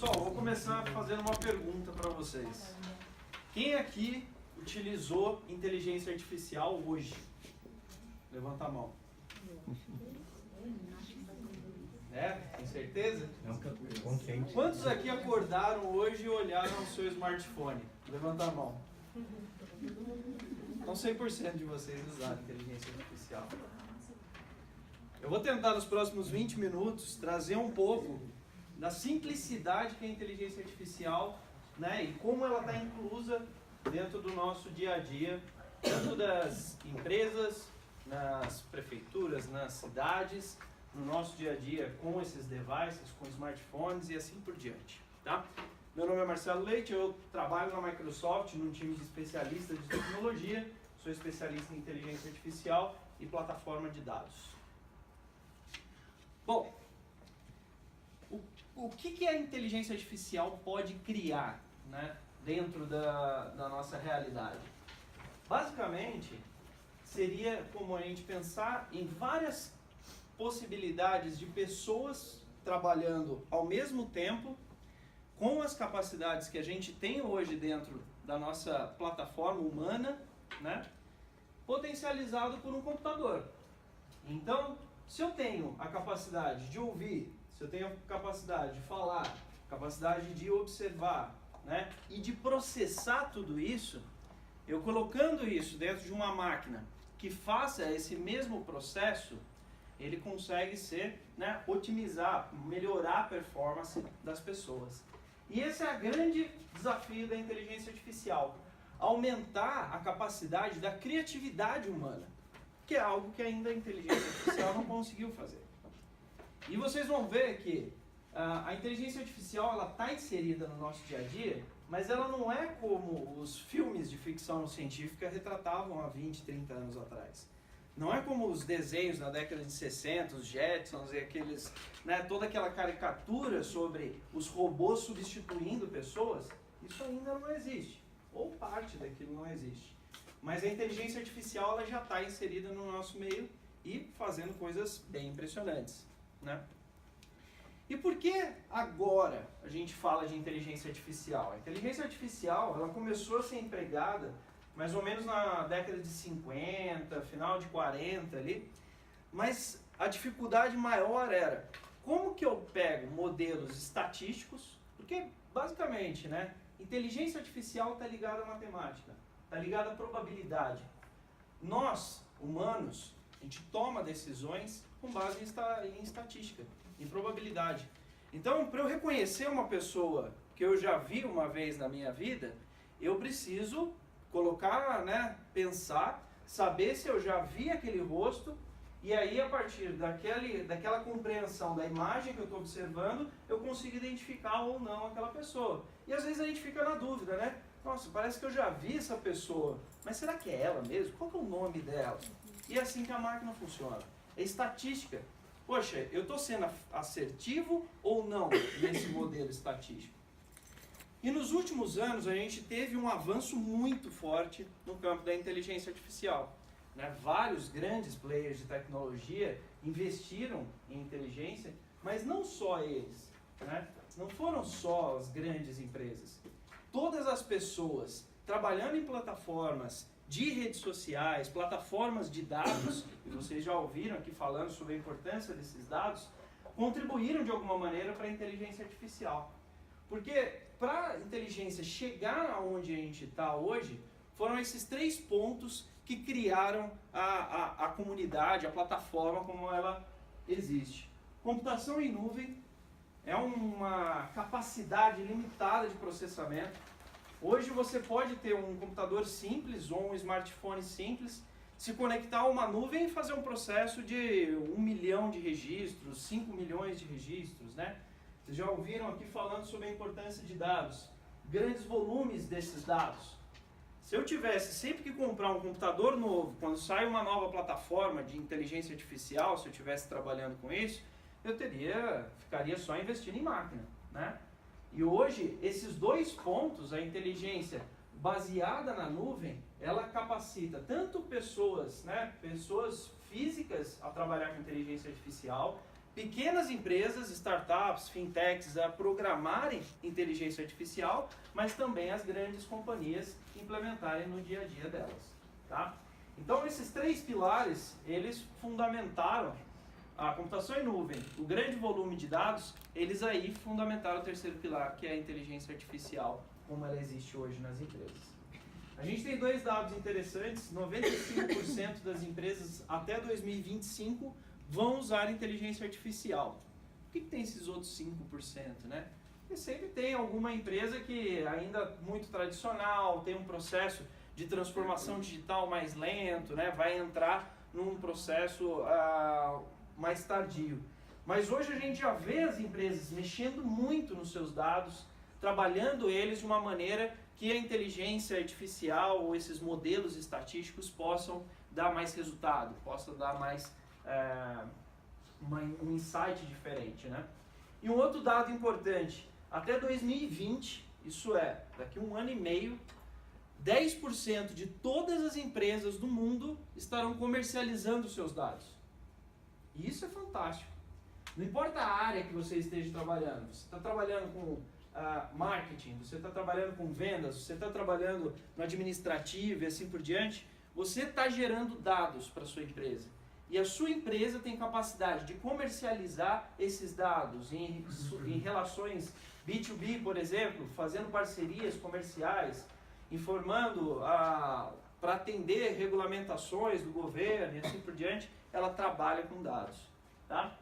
Pessoal, vou começar fazendo uma pergunta para vocês. Quem aqui utilizou inteligência artificial hoje? Levanta a mão. Tem certeza? Quantos aqui acordaram hoje e olharam o seu smartphone? Levanta a mão. Então 100% de vocês usaram inteligência artificial. Eu vou tentar nos próximos 20 minutos trazer um pouco da simplicidade que é a inteligência artificial, né, e como ela está inclusa dentro do nosso dia a dia, tanto das empresas, nas prefeituras, nas cidades, no nosso dia a dia com esses devices, com smartphones e assim por diante. Tá? Meu nome é Marcelo Leite, eu trabalho na Microsoft num time de especialistas de tecnologia, sou especialista em inteligência artificial e plataforma de dados. Bom, o que a inteligência artificial pode criar, né, dentro da nossa realidade? Basicamente, seria como a gente pensar em várias possibilidades de pessoas trabalhando ao mesmo tempo com as capacidades que a gente tem hoje dentro da nossa plataforma humana, né, potencializado por um computador. Então, se eu tenho a capacidade de ouvir, se eu tenho a capacidade de falar, capacidade de observar, né, e de processar tudo isso, eu colocando isso dentro de uma máquina que faça esse mesmo processo, ele consegue ser, né, otimizar, melhorar a performance das pessoas. E esse é o grande desafio da inteligência artificial, aumentar a capacidade da criatividade humana, que é algo que ainda a inteligência artificial não conseguiu fazer. E vocês vão ver que a inteligência artificial ela está inserida no nosso dia a dia, mas ela não é como os filmes de ficção científica retratavam há 20, 30 anos atrás. Não é como os desenhos na década de 60, os Jetsons e aqueles, né, toda aquela caricatura sobre os robôs substituindo pessoas. Isso ainda não existe, ou parte daquilo não existe. Mas a inteligência artificial ela já está inserida no nosso meio e fazendo coisas bem impressionantes, né? E por que agora a gente fala de inteligência artificial? A inteligência artificial ela começou a ser empregada mais ou menos na década de 50, final de 40 ali, mas a dificuldade maior era como que eu pego modelos estatísticos, porque basicamente, né, inteligência artificial está ligada à matemática, está ligada à probabilidade. Nós, humanos, a gente toma decisões com base em estatística, em probabilidade. Então, para eu reconhecer uma pessoa que eu já vi uma vez na minha vida, eu preciso colocar, né, pensar, saber se eu já vi aquele rosto, e aí a partir daquela compreensão da imagem que eu estou observando, eu consigo identificar ou não aquela pessoa. E às vezes a gente fica na dúvida, né? Nossa, parece que eu já vi essa pessoa, mas será que é ela mesmo? Qual que é o nome dela? E é assim que a máquina funciona. É estatística. Poxa, eu estou sendo assertivo ou não nesse modelo estatístico? E nos últimos anos a gente teve um avanço muito forte no campo da inteligência artificial, né? Vários grandes players de tecnologia investiram em inteligência, mas não só eles, né? Não foram só as grandes empresas. Todas as pessoas trabalhando em plataformas de redes sociais, plataformas de dados, e vocês já ouviram aqui falando sobre a importância desses dados, contribuíram de alguma maneira para a inteligência artificial. Porque para a inteligência chegar aonde a gente está hoje, foram esses 3 pontos que criaram a comunidade, a plataforma como ela existe. Computação em nuvem é uma capacidade limitada de processamento. Hoje você pode ter um computador simples ou um smartphone simples, se conectar a uma nuvem e fazer um processo de 1 milhão de registros, 5 milhões de registros, né? Vocês já ouviram aqui falando sobre a importância de dados, grandes volumes desses dados. Se eu tivesse sempre que comprar um computador novo, quando sai uma nova plataforma de inteligência artificial, se eu estivesse trabalhando com isso, eu ficaria só investindo em máquina, né? E hoje, esses 2 pontos, a inteligência baseada na nuvem, ela capacita tanto pessoas, né, pessoas físicas a trabalhar com inteligência artificial, pequenas empresas, startups, fintechs a programarem inteligência artificial, mas também as grandes companhias implementarem no dia a dia delas. Tá? Então esses três pilares, eles fundamentaram a computação em nuvem, o grande volume de dados, eles aí fundamentaram o terceiro pilar, que é a inteligência artificial, como ela existe hoje nas empresas. A gente tem dois dados interessantes: 95% das empresas até 2025 vão usar inteligência artificial. Por que tem esses outros 5%, né? Porque sempre tem alguma empresa que ainda muito tradicional, tem um processo de transformação digital mais lento, né? Vai entrar num processo mais tardio. Mas hoje a gente já vê as empresas mexendo muito nos seus dados, trabalhando eles de uma maneira que a inteligência artificial ou esses modelos estatísticos possam dar mais resultado, possam dar mais um insight diferente, né? E um outro dado importante: até 2020, isso é, daqui a 1 ano e meio, 10% de todas as empresas do mundo estarão comercializando os seus dados. E isso é fantástico. Não importa a área que você esteja trabalhando, você está trabalhando com marketing, você está trabalhando com vendas, você está trabalhando no administrativo e assim por diante, você está gerando dados para a sua empresa. E a sua empresa tem capacidade de comercializar esses dados em relações B2B, por exemplo, fazendo parcerias comerciais, informando para atender regulamentações do governo e assim por diante. Ela trabalha com dados. Tá?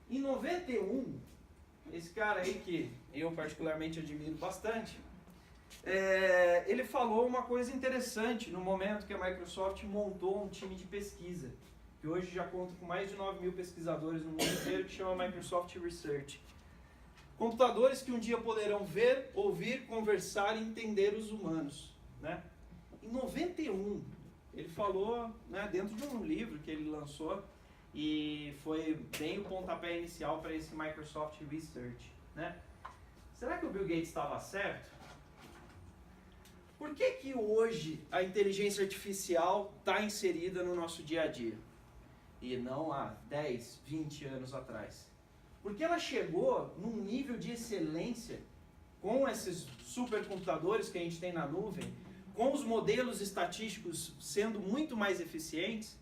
Em 91, esse cara aí que eu particularmente admiro bastante, ele falou uma coisa interessante no momento que a Microsoft montou um time de pesquisa, que hoje já conta com mais de 9 mil pesquisadores no mundo inteiro, que chama Microsoft Research. Computadores que um dia poderão ver, ouvir, conversar e entender os humanos. Né? Em 91, ele falou, né, dentro de um livro que ele lançou, e foi bem o pontapé inicial para esse Microsoft Research. Né? Será que o Bill Gates estava certo? Por que hoje a inteligência artificial está inserida no nosso dia a dia? E não há 10, 20 anos atrás. Porque ela chegou num nível de excelência com esses supercomputadores que a gente tem na nuvem, com os modelos estatísticos sendo muito mais eficientes,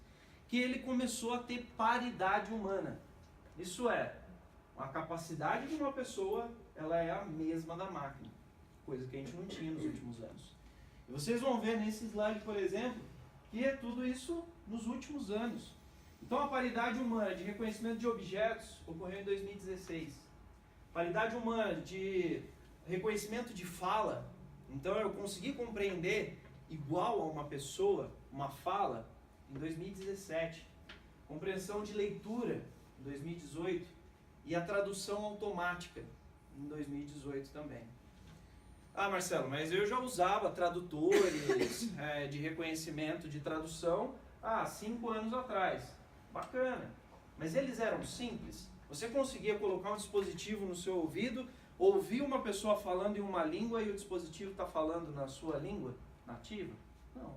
que ele começou a ter paridade humana. Isso é, a capacidade de uma pessoa, ela é a mesma da máquina, coisa que a gente não tinha nos últimos anos. E vocês vão ver nesse slide, por exemplo, que é tudo isso nos últimos anos. Então a paridade humana de reconhecimento de objetos ocorreu em 2016. Paridade humana de reconhecimento de fala, então eu consegui compreender igual a uma pessoa, uma fala, em 2017. Compreensão de leitura, em 2018. E a tradução automática, em 2018 também. Ah, Marcelo, mas eu já usava tradutores de reconhecimento de tradução há 5 anos atrás. Bacana. Mas eles eram simples? Você conseguia colocar um dispositivo no seu ouvido, ouvir uma pessoa falando em uma língua e o dispositivo está falando na sua língua nativa? Não.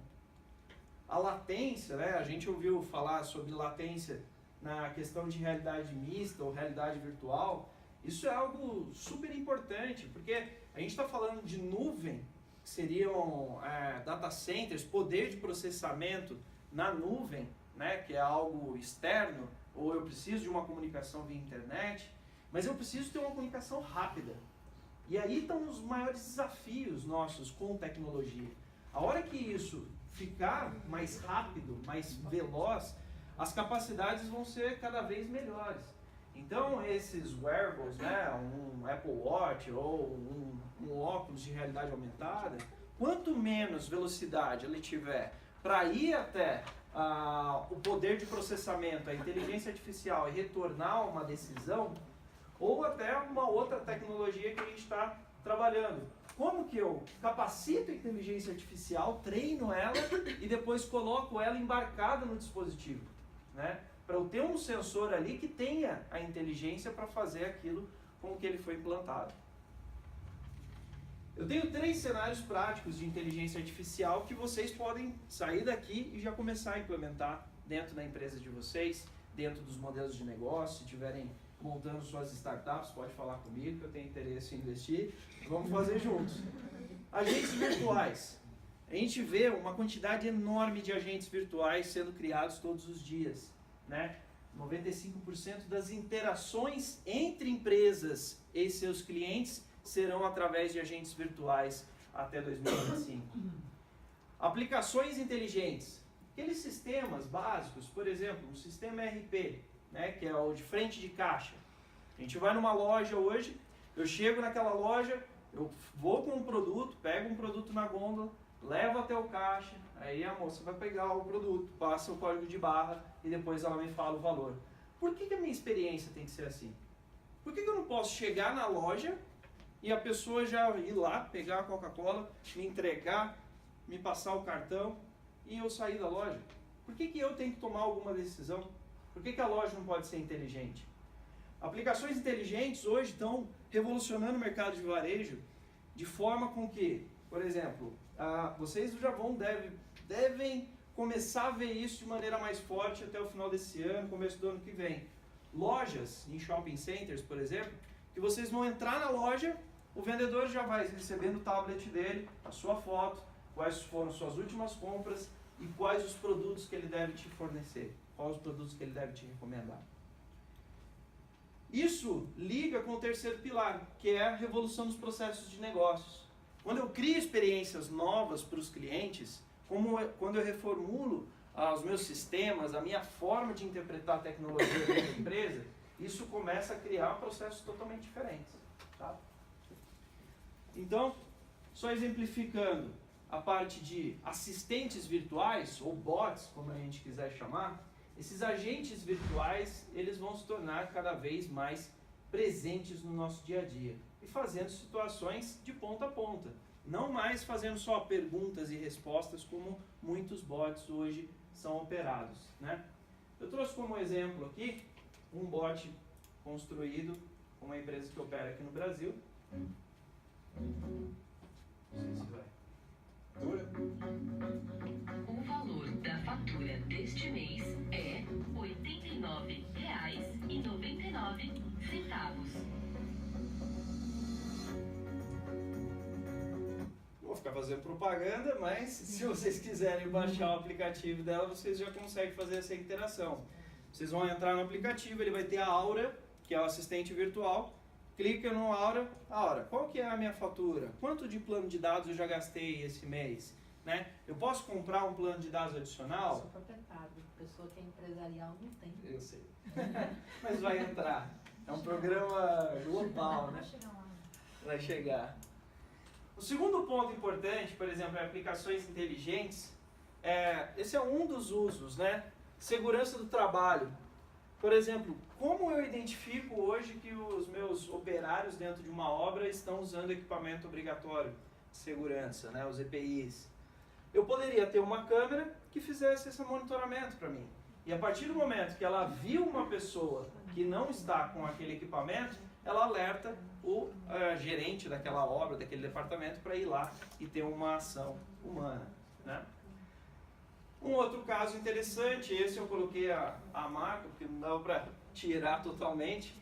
A latência, né? A gente ouviu falar sobre latência na questão de realidade mista ou realidade virtual. Isso é algo super importante, porque a gente está falando de nuvem, que seriam data centers, poder de processamento na nuvem, né, que é algo externo, ou eu preciso de uma comunicação via internet, mas eu preciso ter uma comunicação rápida. E aí estão os maiores desafios nossos com tecnologia. A hora que isso ficar mais rápido, mais veloz, as capacidades vão ser cada vez melhores. Então esses wearables, né, um Apple Watch ou um óculos de realidade aumentada, quanto menos velocidade ele tiver para ir até o poder de processamento, a inteligência artificial e retornar uma decisão, ou até uma outra tecnologia que a gente está trabalhando. Como que eu capacito a inteligência artificial, treino ela e depois coloco ela embarcada no dispositivo, né? Para eu ter um sensor ali que tenha a inteligência para fazer aquilo com que ele foi implantado. Eu tenho 3 cenários práticos de inteligência artificial que vocês podem sair daqui e já começar a implementar dentro da empresa de vocês, dentro dos modelos de negócio. Se tiverem montando suas startups, pode falar comigo, que eu tenho interesse em investir. Vamos fazer juntos. Agentes virtuais. A gente vê uma quantidade enorme de agentes virtuais sendo criados todos os dias, né? 95% das interações entre empresas e seus clientes serão através de agentes virtuais até 2025. Aplicações inteligentes. Aqueles sistemas básicos, por exemplo, um sistema ERP, né, que é o de frente de caixa. A gente vai numa loja hoje, eu chego naquela loja, eu vou com um produto, pego um produto na gôndola, levo até o caixa, aí a moça vai pegar o produto, passa o código de barra e depois ela me fala o valor. Por que a minha experiência tem que ser assim? Por que eu não posso chegar na loja e a pessoa já ir lá, pegar a Coca-Cola, me entregar, me passar o cartão e eu sair da loja? Por que eu tenho que tomar alguma decisão? Por que a loja não pode ser inteligente? Aplicações inteligentes hoje estão revolucionando o mercado de varejo de forma com que, por exemplo, vocês já devem começar a ver isso de maneira mais forte até o final desse ano, começo do ano que vem. Lojas em shopping centers, por exemplo, que vocês vão entrar na loja, o vendedor já vai receber no tablet dele a sua foto, quais foram suas últimas compras e quais os produtos que ele deve te fornecer, quais os produtos que ele deve te recomendar. Isso liga com o terceiro pilar, que é a revolução dos processos de negócios. Quando eu crio experiências novas para os clientes, quando eu reformulo os meus sistemas, a minha forma de interpretar a tecnologia dentro da empresa, isso começa a criar processos totalmente diferentes. Tá? Então, só exemplificando a parte de assistentes virtuais, ou bots, como a gente quiser chamar, esses agentes virtuais, eles vão se tornar cada vez mais presentes no nosso dia a dia e fazendo situações de ponta a ponta. Não mais fazendo só perguntas e respostas como muitos bots hoje são operados, né? Eu trouxe como exemplo aqui um bot construído com uma empresa que opera aqui no Brasil. Não sei se vai. O valor da fatura deste mês é R$ 89,99. Vou ficar fazendo propaganda, mas se vocês quiserem baixar o aplicativo dela, vocês já conseguem fazer essa interação. Vocês vão entrar no aplicativo, ele vai ter a Aura, que é o assistente virtual. Clica no Aura, qual que é a minha fatura? Quanto de plano de dados eu já gastei esse mês? Né? Eu posso comprar um plano de dados adicional? Eu sou proprietário, pessoa que é empresarial não tem. Eu sei. Mas vai entrar. É um programa global, né? Vai chegar lá. Vai chegar. O segundo ponto importante, por exemplo, é aplicações inteligentes. Esse é um dos usos, né? Segurança do trabalho. Por exemplo, como eu identifico hoje que os meus operários dentro de uma obra estão usando equipamento obrigatório de segurança, né? Os EPIs. Eu poderia ter uma câmera que fizesse esse monitoramento para mim. E a partir do momento que ela viu uma pessoa que não está com aquele equipamento, ela alerta o gerente daquela obra, daquele departamento, para ir lá e ter uma ação humana, né? Um outro caso interessante, esse eu coloquei a marca, porque não dá para tirar totalmente.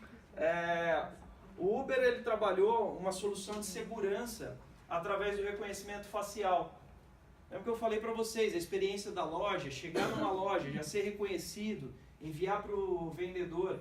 O Uber, ele trabalhou uma solução de segurança através do reconhecimento facial. É o que eu falei para vocês, a experiência da loja, chegar numa loja, já ser reconhecido, enviar para o vendedor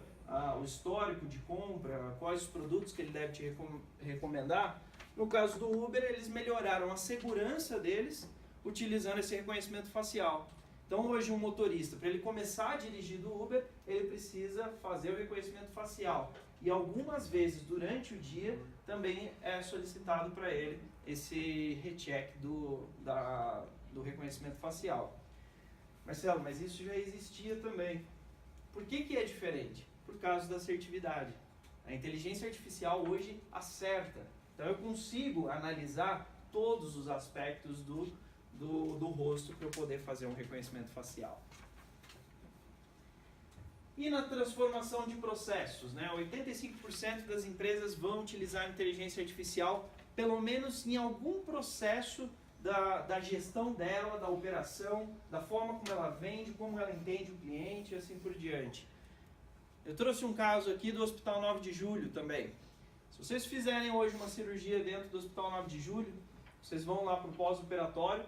o histórico de compra, quais os produtos que ele deve te recomendar. No caso do Uber, eles melhoraram a segurança deles utilizando esse reconhecimento facial. Então hoje um motorista, para ele começar a dirigir do Uber, ele precisa fazer o reconhecimento facial. E algumas vezes durante o dia também é solicitado para ele esse recheck do reconhecimento facial. Marcelo, mas isso já existia também. Por que é diferente? Por causa da assertividade. A inteligência artificial hoje acerta. Então eu consigo analisar todos os aspectos do rosto para eu poder fazer um reconhecimento facial. E na transformação de processos, né? 85% das empresas vão utilizar a inteligência artificial pelo menos em algum processo da gestão dela, da operação, da forma como ela vende, como ela entende o cliente e assim por diante. Eu trouxe um caso aqui do Hospital 9 de Julho também. Se vocês fizerem hoje uma cirurgia dentro do Hospital 9 de Julho, vocês vão lá para o pós-operatório,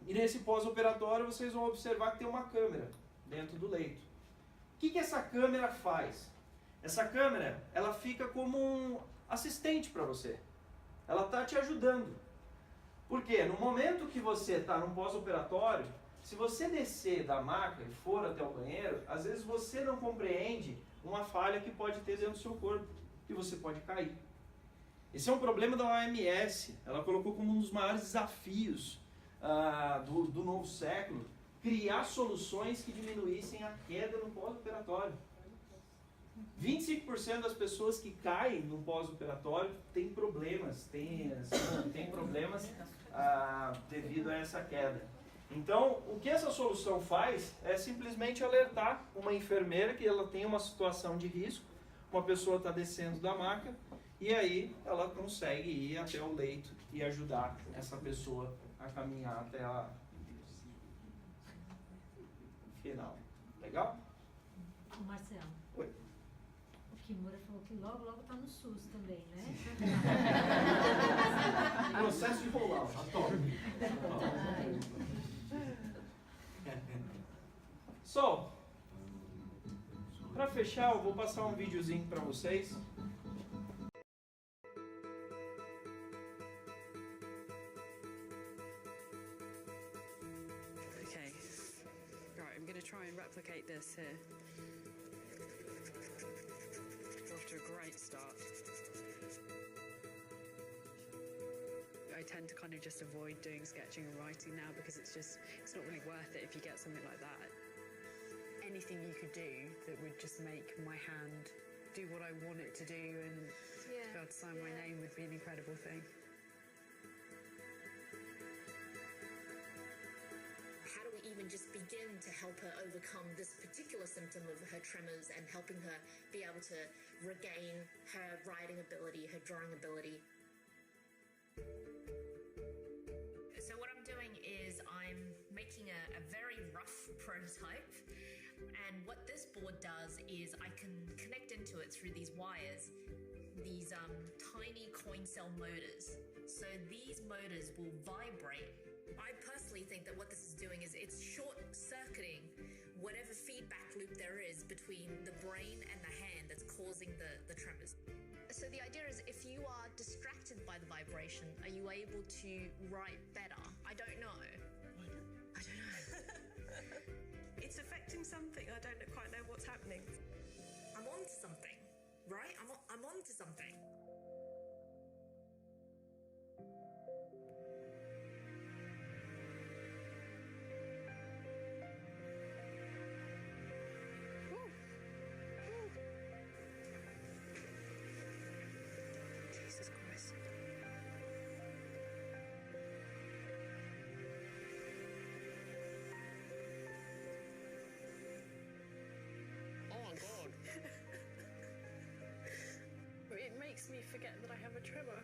e nesse pós-operatório vocês vão observar que tem uma câmera dentro do leito. O que essa câmera faz? Essa câmera, ela fica como um assistente para você. Ela está te ajudando. Por quê? No momento que você está num pós-operatório, se você descer da maca e for até o banheiro, às vezes você não compreende uma falha que pode ter dentro do seu corpo, e você pode cair. Esse é um problema da OMS. Ela colocou como um dos maiores desafios do novo século, criar soluções que diminuíssem a queda no pós-operatório. 25% das pessoas que caem no pós-operatório têm problemas, têm problemas devido a essa queda. Então, o que essa solução faz é simplesmente alertar uma enfermeira que ela tem uma situação de risco, uma pessoa está descendo da maca, e aí ela consegue ir até o leito e ajudar essa pessoa a caminhar até a final. Legal? Marcelo. Oi. O Kimura falou que logo tá no SUS também, né? Processo de rollout. Sol, para fechar, eu vou passar um videozinho para vocês. Okay, right, I'm going to try and replicate this here. We're off to a great start. I tend to kind of just avoid doing sketching and writing now because it's not really worth it if you get something like that. Anything you could do that would just make my hand do what I want it to do and be able to sign my name would be an incredible thing. How do we even just begin to help her overcome this particular symptom of her tremors and helping her be able to regain her writing ability, her drawing ability? So what I'm doing is I'm making a very rough prototype, and what this board does is I can connect into it through these wires, these tiny coin cell motors. So these motors will vibrate. I personally think that what this is doing is it's short-circuiting whatever feedback loop there is between the brain and the hand that's causing the tremors. So the idea is if you are distracted by the vibration, are you able to write better? I don't know. I don't know. It's affecting something. I don't quite know what's happening. I'm on to something, right? I'm on to something. Jesus Christ. Oh my God. It makes me forget that I have a tremor.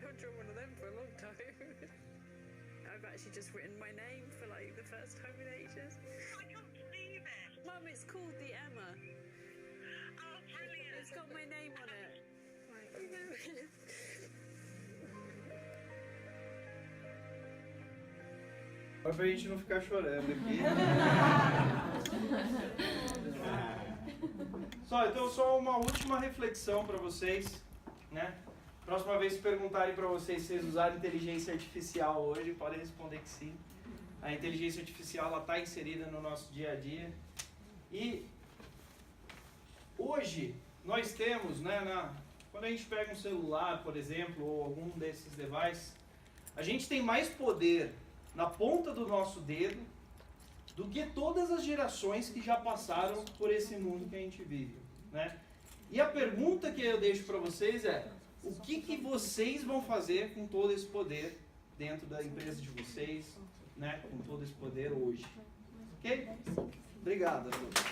I've drawn one of them for a long time. I've actually just written my name for like the first time in ages. I can't believe it. Mum, it's called the Emma. Oh, brilliant. It's got my name on it. Right. Só pra gente não ficar chorando aqui. Só uma última reflexão para vocês, né? Próxima vez que perguntarem para vocês se vocês usaram inteligência artificial hoje, podem responder que sim. A inteligência artificial está inserida no nosso dia a dia. E hoje nós temos, né, quando a gente pega um celular, por exemplo, ou algum desses devices, a gente tem mais poder na ponta do nosso dedo do que todas as gerações que já passaram por esse mundo que a gente vive, né? E a pergunta que eu deixo para vocês é: o que vocês vão fazer com todo esse poder dentro da empresa de vocês, né? Com todo esse poder hoje? Ok? Obrigado a todos.